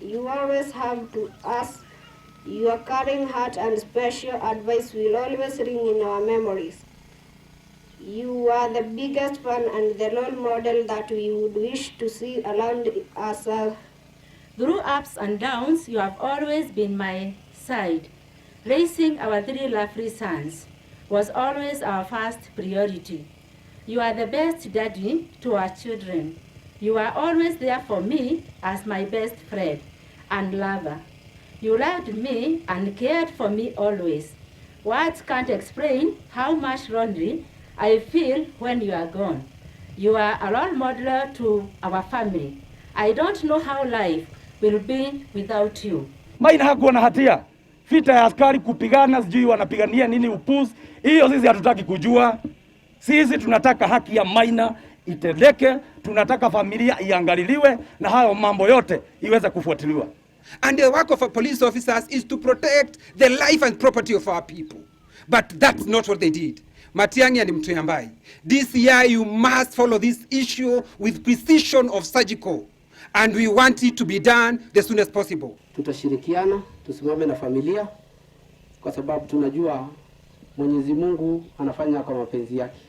You always have to us. Your caring heart and special advice will always ring in our memories. You are the biggest fan and the role model that we would wish to see around us. Through ups and downs, you have always been my side. Raising our 3 lovely sons was always our first priority. You are the best daddy to our children. You are always there for me as my best friend and lover. You loved me and cared for me always. Words can't explain how much lonely I feel when you are gone. You are a role model to our family. I don't know how life will be without you. Maina hakuwa na hatia. Vita ya askari kupigana, sijui wanapigania nini upuzi. Hiyo sisi hatutaki kujua. Sisi tunataka haki ya Maina itendeke, tunataka familia iangaliliwe na hayo mambo yote iweze kufuatiliwa. And the work of our police officers is to protect the life and property of our people. But that's not what they did. Matiang'i and Mtoyambai, this year you must follow this issue with precision of surgical. And we want it to be done as soon as possible. Tutashirikiana, tusimame na familia kwa sababu tunajua Mwenyezi Mungu anafanya kwa mapenzi yake.